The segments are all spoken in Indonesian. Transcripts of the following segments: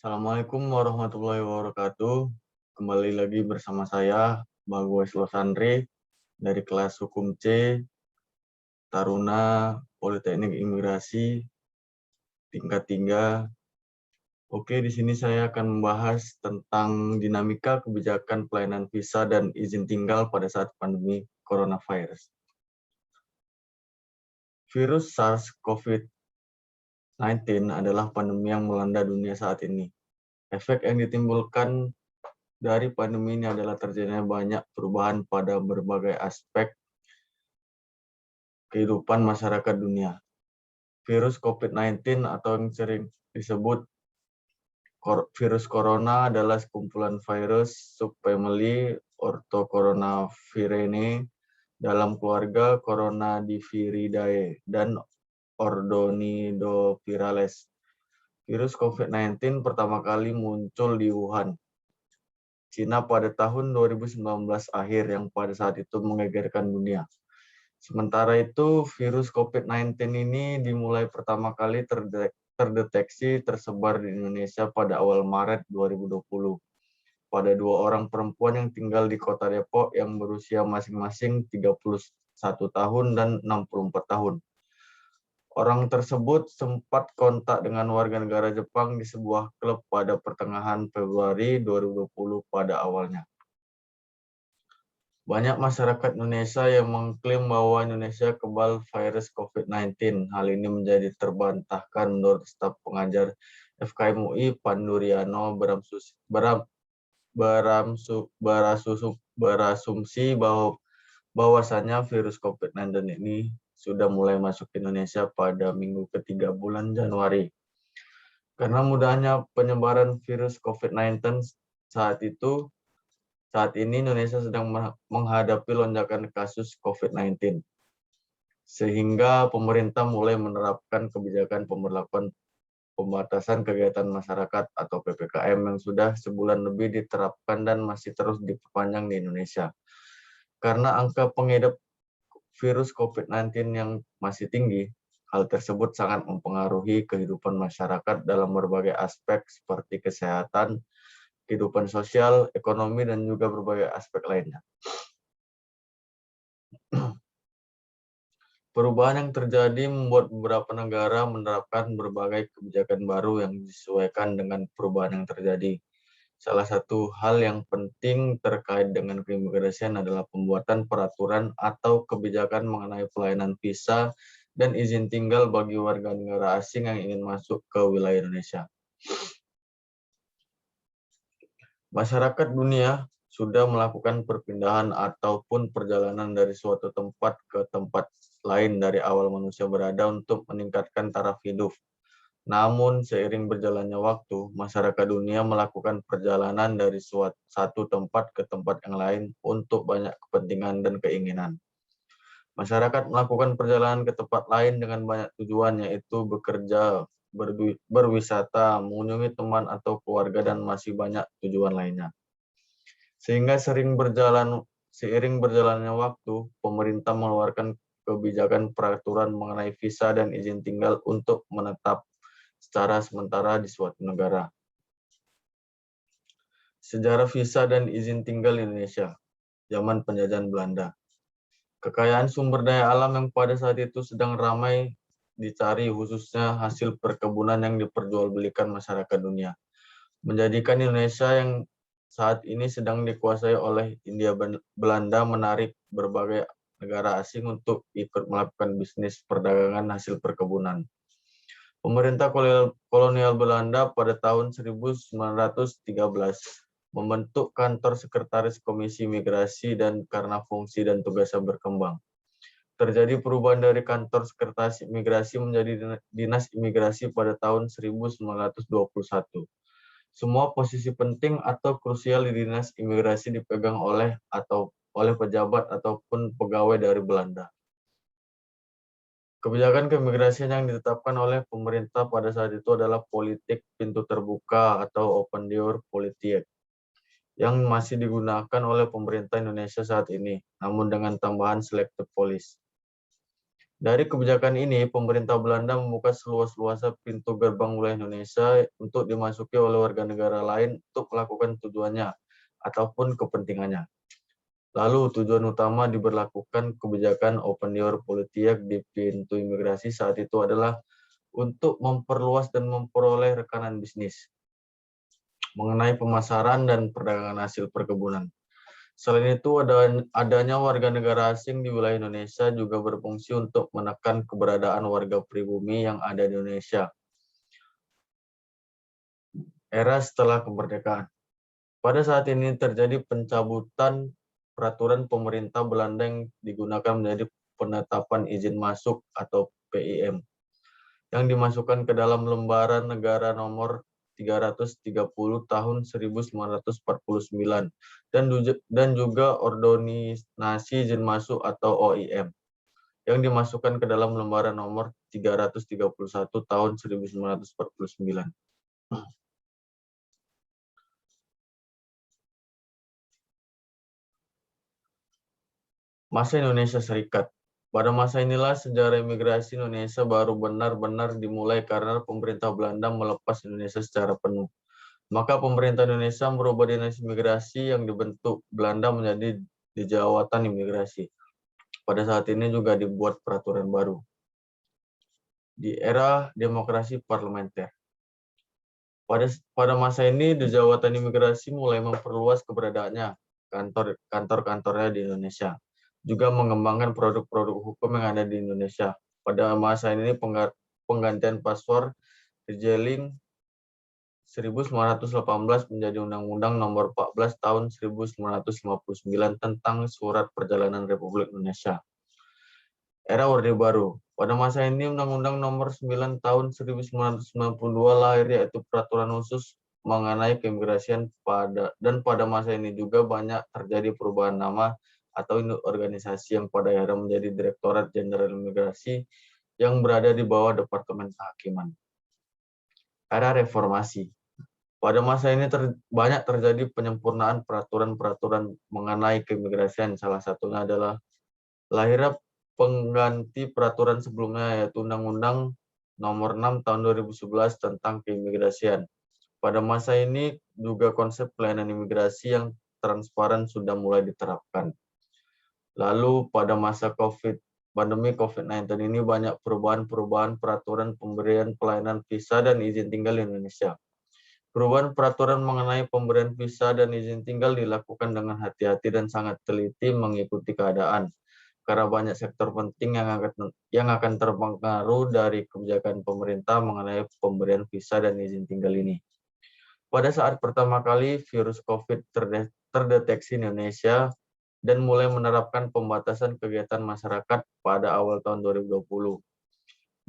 Assalamualaikum warahmatullahi wabarakatuh. Kembali lagi bersama saya, Bagus Losandri, dari kelas Hukum C, Taruna Politeknik Imigrasi, tingkat 3. Oke, di sini saya akan membahas tentang dinamika kebijakan pelayanan visa dan izin tinggal pada saat pandemi coronavirus. Virus SARS-CoV-19 adalah pandemi yang melanda dunia saat ini. Efek yang ditimbulkan dari pandemi ini adalah terjadinya banyak perubahan pada berbagai aspek kehidupan masyarakat dunia. Virus COVID-19 atau yang sering disebut virus corona adalah sekumpulan virus subfamili Orthocoronavirinae dalam keluarga Coronaviridae dan Ordonidovirales. Virus COVID-19 pertama kali muncul di Wuhan, Cina pada tahun 2019 akhir yang pada saat itu menggegerkan dunia. Sementara itu, virus COVID-19 ini dimulai pertama kali terdeteksi tersebar di Indonesia pada awal Maret 2020 pada 2 orang perempuan yang tinggal di Kota Depok yang berusia masing-masing 31 tahun dan 64 tahun. Orang tersebut sempat kontak dengan warga negara Jepang di sebuah klub pada pertengahan Februari 2020 pada awalnya. Banyak masyarakat Indonesia yang mengklaim bahwa Indonesia kebal virus COVID-19. Hal ini menjadi terbantahkan menurut staf pengajar FKM UI Panduriano berasumsi bahwasannya virus COVID-19 ini sudah mulai masuk ke Indonesia pada minggu ketiga bulan Januari. Karena mudahnya penyebaran virus COVID-19 saat ini Indonesia sedang menghadapi lonjakan kasus COVID-19. Sehingga pemerintah mulai menerapkan kebijakan pemberlakuan pembatasan kegiatan masyarakat atau PPKM yang sudah sebulan lebih diterapkan dan masih terus diperpanjang di Indonesia. Karena angka pengidap virus COVID-19 yang masih tinggi, hal tersebut sangat mempengaruhi kehidupan masyarakat dalam berbagai aspek seperti kesehatan, kehidupan sosial, ekonomi, dan juga berbagai aspek lainnya. Perubahan yang terjadi membuat beberapa negara menerapkan berbagai kebijakan baru yang disesuaikan dengan perubahan yang terjadi. Salah satu hal yang penting terkait dengan keimigrasian adalah pembuatan peraturan atau kebijakan mengenai pelayanan visa dan izin tinggal bagi warga negara asing yang ingin masuk ke wilayah Indonesia. Masyarakat dunia sudah melakukan perpindahan ataupun perjalanan dari suatu tempat ke tempat lain dari awal manusia berada untuk meningkatkan taraf hidup. Namun, seiring berjalannya waktu, masyarakat dunia melakukan perjalanan dari satu tempat ke tempat yang lain untuk banyak kepentingan dan keinginan. Masyarakat melakukan perjalanan ke tempat lain dengan banyak tujuan, yaitu bekerja, berwisata, mengunjungi teman atau keluarga, dan masih banyak tujuan lainnya. Sehingga seiring berjalannya waktu, pemerintah mengeluarkan kebijakan peraturan mengenai visa dan izin tinggal untuk menetap secara sementara di suatu negara. Sejarah visa dan izin tinggal di Indonesia, zaman penjajahan Belanda. Kekayaan sumber daya alam yang pada saat itu sedang ramai dicari, khususnya hasil perkebunan yang diperjualbelikan masyarakat dunia, menjadikan Indonesia yang saat ini sedang dikuasai oleh Hindia Belanda menarik berbagai negara asing untuk ikut melakukan bisnis perdagangan hasil perkebunan. Pemerintah kolonial Belanda pada tahun 1913 membentuk kantor sekretaris Komisi Imigrasi dan karena fungsi dan tugasnya berkembang. Terjadi perubahan dari kantor sekretaris imigrasi menjadi dinas imigrasi pada tahun 1921. Semua posisi penting atau krusial di dinas imigrasi dipegang oleh pejabat ataupun pegawai dari Belanda. Kebijakan keimigrasian yang ditetapkan oleh pemerintah pada saat itu adalah politik pintu terbuka atau open door politik yang masih digunakan oleh pemerintah Indonesia saat ini, namun dengan tambahan selective policy. Dari kebijakan ini, pemerintah Belanda membuka seluas-luasnya pintu gerbang wilayah Indonesia untuk dimasuki oleh warga negara lain untuk melakukan tujuannya ataupun kepentingannya. Lalu tujuan utama diberlakukan kebijakan open door policy di pintu imigrasi saat itu adalah untuk memperluas dan memperoleh rekanan bisnis mengenai pemasaran dan perdagangan hasil perkebunan. Selain itu, adanya warga negara asing di wilayah Indonesia juga berfungsi untuk menekan keberadaan warga pribumi yang ada di Indonesia. Era setelah kemerdekaan. Pada saat ini terjadi pencabutan peraturan pemerintah Belanda yang digunakan menjadi penetapan izin masuk atau PIM yang dimasukkan ke dalam lembaran negara nomor 330 tahun 1949 dan juga ordonasi izin masuk atau OIM yang dimasukkan ke dalam lembaran nomor 331 tahun 1949. Masa Indonesia Serikat. Pada masa inilah sejarah imigrasi Indonesia baru benar-benar dimulai karena pemerintah Belanda melepas Indonesia secara penuh. Maka pemerintah Indonesia merubah dinas imigrasi yang dibentuk Belanda menjadi Dijawatan Imigrasi. Pada saat ini juga dibuat peraturan baru. Di era demokrasi parlementer. Pada masa ini Dijawatan Imigrasi mulai memperluas keberadaannya, kantor-kantornya di Indonesia. Juga mengembangkan produk-produk hukum yang ada di Indonesia. Pada masa ini penggantian paspor rejeling 1918 menjadi Undang-Undang Nomor 14 Tahun 1959 tentang Surat Perjalanan Republik Indonesia. Era Orde Baru. Pada masa ini Undang-Undang Nomor 9 Tahun 1992 lahir, yaitu peraturan khusus mengenai keimigrasian pada masa ini juga banyak terjadi perubahan nama atau organisasi yang pada akhirnya menjadi Direktorat Jenderal Imigrasi yang berada di bawah Departemen Kehakiman. Era Reformasi. Pada masa ini banyak terjadi penyempurnaan peraturan-peraturan mengenai keimigrasian. Salah satunya adalah lahirnya pengganti peraturan sebelumnya, yaitu Undang-Undang Nomor 6 Tahun 2011 tentang keimigrasian. Pada masa ini juga konsep pelayanan imigrasi yang transparan sudah mulai diterapkan. Lalu pada masa pandemi COVID-19 ini banyak perubahan-perubahan peraturan pemberian pelayanan visa dan izin tinggal di Indonesia. Perubahan peraturan mengenai pemberian visa dan izin tinggal dilakukan dengan hati-hati dan sangat teliti mengikuti keadaan, karena banyak sektor penting yang akan terpengaruh dari kebijakan pemerintah mengenai pemberian visa dan izin tinggal ini. Pada saat pertama kali virus COVID terdeteksi di Indonesia dan mulai menerapkan pembatasan kegiatan masyarakat pada awal tahun 2020.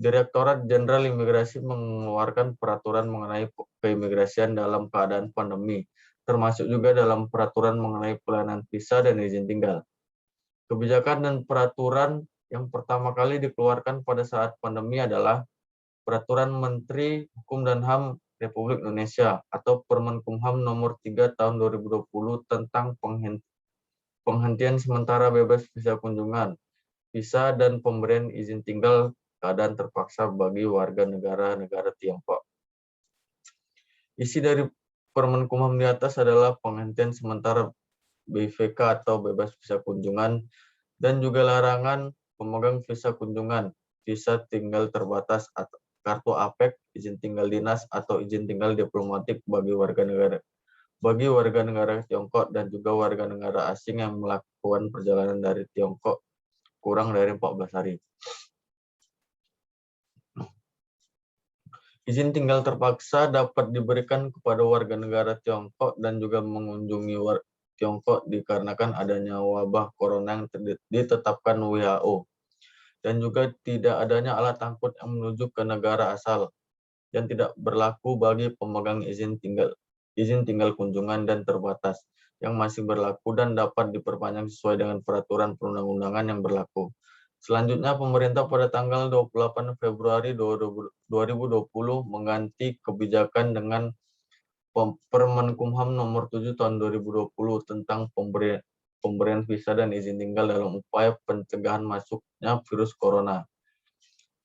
Direktorat Jenderal Imigrasi mengeluarkan peraturan mengenai keimigrasian dalam keadaan pandemi, termasuk juga dalam peraturan mengenai pelayanan visa dan izin tinggal. Kebijakan dan peraturan yang pertama kali dikeluarkan pada saat pandemi adalah Peraturan Menteri Hukum dan HAM Republik Indonesia atau Permenkumham Nomor 3 Tahun 2020 tentang penghentian sementara bebas visa kunjungan, visa dan pemberian izin tinggal keadaan terpaksa bagi warga negara Tiongkok. Isi dari Permenkumham di atas adalah penghentian sementara BVK atau bebas visa kunjungan dan juga larangan pemegang visa kunjungan, visa tinggal terbatas atau kartu APEK, izin tinggal dinas atau izin tinggal diplomatik bagi warga negara Tiongkok dan juga warga negara asing yang melakukan perjalanan dari Tiongkok kurang dari 14 hari. Izin tinggal terpaksa dapat diberikan kepada warga negara Tiongkok dan juga mengunjungi Tiongkok dikarenakan adanya wabah corona yang ditetapkan WHO dan juga tidak adanya alat angkut yang menuju ke negara asal yang tidak berlaku bagi pemegang izin tinggal kunjungan dan terbatas yang masih berlaku dan dapat diperpanjang sesuai dengan peraturan perundang-undangan yang berlaku. Selanjutnya, pemerintah pada tanggal 28 Februari 2020 mengganti kebijakan dengan Permenkumham Nomor 7 Tahun 2020 tentang pemberian visa dan izin tinggal dalam upaya pencegahan masuknya virus corona.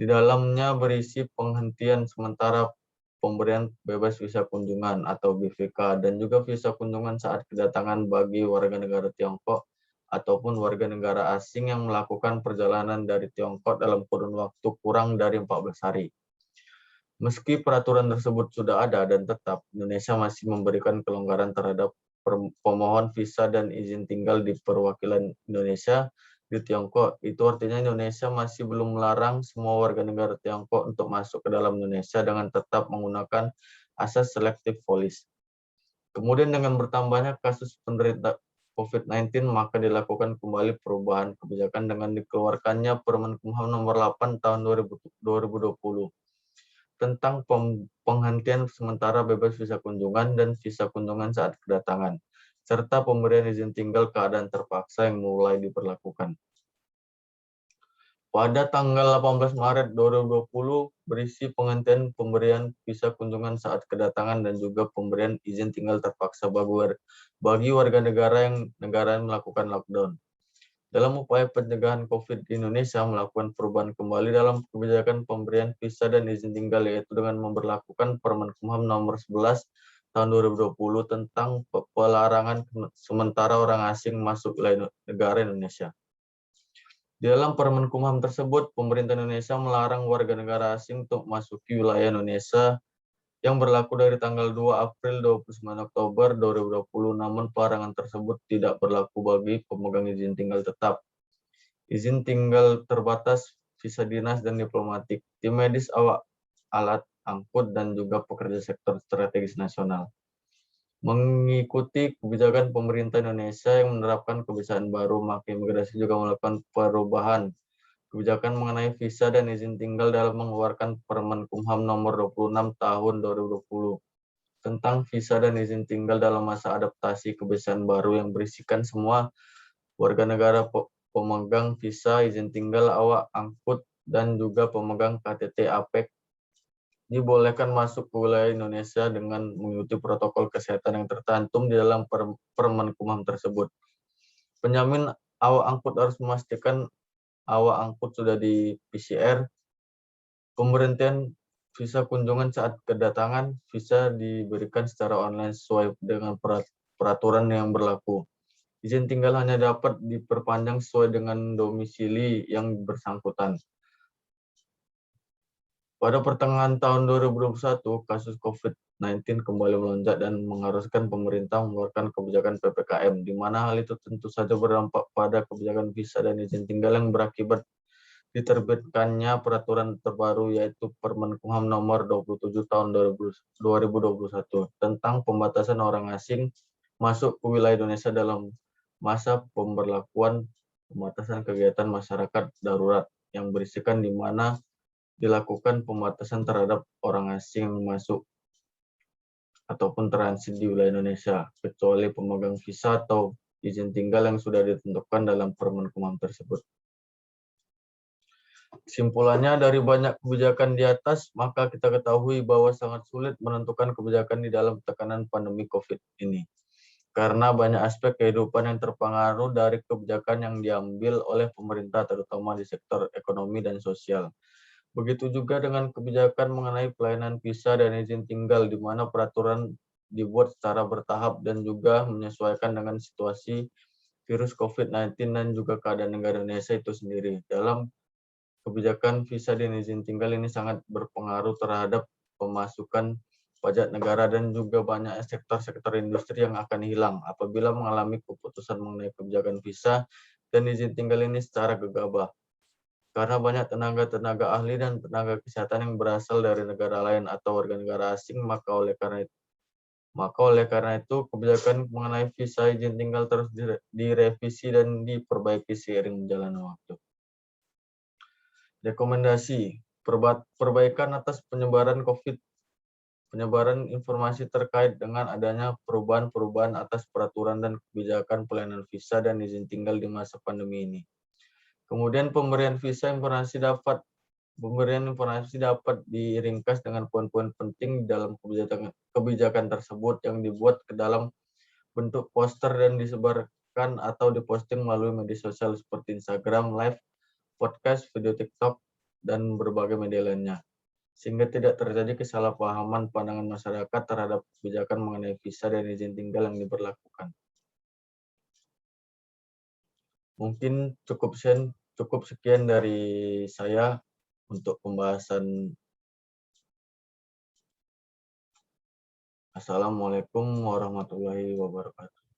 Di dalamnya berisi penghentian sementara pemberian bebas visa kunjungan atau BVK dan juga visa kunjungan saat kedatangan bagi warga negara Tiongkok ataupun warga negara asing yang melakukan perjalanan dari Tiongkok dalam kurun waktu kurang dari 14 hari. Meski peraturan tersebut sudah ada dan tetap, Indonesia masih memberikan kelonggaran terhadap pemohon visa dan izin tinggal di perwakilan Indonesia di Tiongkok. Itu artinya Indonesia masih belum melarang semua warga negara Tiongkok untuk masuk ke dalam Indonesia dengan tetap menggunakan asas selective policy. Kemudian dengan bertambahnya kasus penderita COVID-19, maka dilakukan kembali perubahan kebijakan dengan dikeluarkannya Permen Kumham nomor 8 tahun 2020 tentang penghentian sementara bebas visa kunjungan dan visa kunjungan saat kedatangan, serta pemberian izin tinggal keadaan terpaksa yang mulai diberlakukan. Pada tanggal 18 Maret 2020 berisi penghentian pemberian visa kunjungan saat kedatangan dan juga pemberian izin tinggal terpaksa bagi warga negara yang melakukan lockdown. Dalam upaya pencegahan COVID di Indonesia melakukan perubahan kembali dalam kebijakan pemberian visa dan izin tinggal, yaitu dengan memberlakukan Permen Kumham nomor 11 tahun 2020 tentang pelarangan sementara orang asing masuk wilayah negara Indonesia. Di dalam Permen Kumham tersebut, pemerintah Indonesia melarang warga negara asing untuk masuki wilayah Indonesia yang berlaku dari tanggal 2 April 29 Oktober 2020, namun pelarangan tersebut tidak berlaku bagi pemegang izin tinggal tetap, izin tinggal terbatas, visa dinas dan diplomatik, tim medis, awak alat angkut, dan juga pekerja sektor strategis nasional. Mengikuti kebijakan pemerintah Indonesia yang menerapkan kebiasaan baru, maka imigrasi juga melakukan perubahan kebijakan mengenai visa dan izin tinggal dalam mengeluarkan Permen Kumham nomor 26 tahun 2020 tentang visa dan izin tinggal dalam masa adaptasi kebiasaan baru yang berisikan semua warga negara pemegang visa, izin tinggal, awak angkut, dan juga pemegang KTT APEK dibolehkan masuk ke wilayah Indonesia dengan mengikuti protokol kesehatan yang tercantum di dalam Permen Kumham tersebut. Penjamin awak angkut harus memastikan awak angkut sudah di PCR, pemberhentian visa kunjungan saat kedatangan, visa diberikan secara online sesuai dengan peraturan yang berlaku. Izin tinggal hanya dapat diperpanjang sesuai dengan domisili yang bersangkutan. Pada pertengahan tahun 2021, kasus COVID-19 kembali melonjak dan mengharuskan pemerintah mengeluarkan kebijakan PPKM, di mana hal itu tentu saja berdampak pada kebijakan visa dan izin tinggal yang berakibat diterbitkannya peraturan terbaru, yaitu Permen Kumham nomor 27 tahun 2021 tentang pembatasan orang asing masuk ke wilayah Indonesia dalam masa pemberlakuan pembatasan kegiatan masyarakat darurat yang berisikan di mana dilakukan pembatasan terhadap orang asing yang masuk ataupun transit di wilayah Indonesia, kecuali pemegang visa atau izin tinggal yang sudah ditentukan dalam Permen Kumham tersebut. Kesimpulannya, dari banyak kebijakan di atas, maka kita ketahui bahwa sangat sulit menentukan kebijakan di dalam tekanan pandemi COVID ini. Karena banyak aspek kehidupan yang terpengaruh dari kebijakan yang diambil oleh pemerintah, terutama di sektor ekonomi dan sosial. Begitu juga dengan kebijakan mengenai pelayanan visa dan izin tinggal, di mana peraturan dibuat secara bertahap dan juga menyesuaikan dengan situasi virus COVID-19 dan juga keadaan negara Indonesia itu sendiri. Dalam kebijakan visa dan izin tinggal ini sangat berpengaruh terhadap pemasukan pajak negara dan juga banyak sektor-sektor industri yang akan hilang apabila mengalami keputusan mengenai kebijakan visa dan izin tinggal ini secara gegabah. Karena banyak tenaga ahli dan tenaga kesehatan yang berasal dari negara lain atau warga negara asing, maka oleh karena itu kebijakan mengenai visa izin tinggal terus direvisi dan diperbaiki seiring berjalannya waktu. Rekomendasi perbaikan atas penyebaran informasi terkait dengan adanya perubahan atas peraturan dan kebijakan pelayanan visa dan izin tinggal di masa pandemi ini. Kemudian pemberian informasi dapat diringkas dengan poin-poin penting dalam kebijakan tersebut yang dibuat ke dalam bentuk poster dan disebarkan atau diposting melalui media sosial seperti Instagram Live, podcast, video TikTok, dan berbagai media lainnya, sehingga tidak terjadi kesalahpahaman pandangan masyarakat terhadap kebijakan mengenai visa dan izin tinggal yang diberlakukan. Mungkin cukup sekian dari saya untuk pembahasan. Assalamualaikum warahmatullahi wabarakatuh.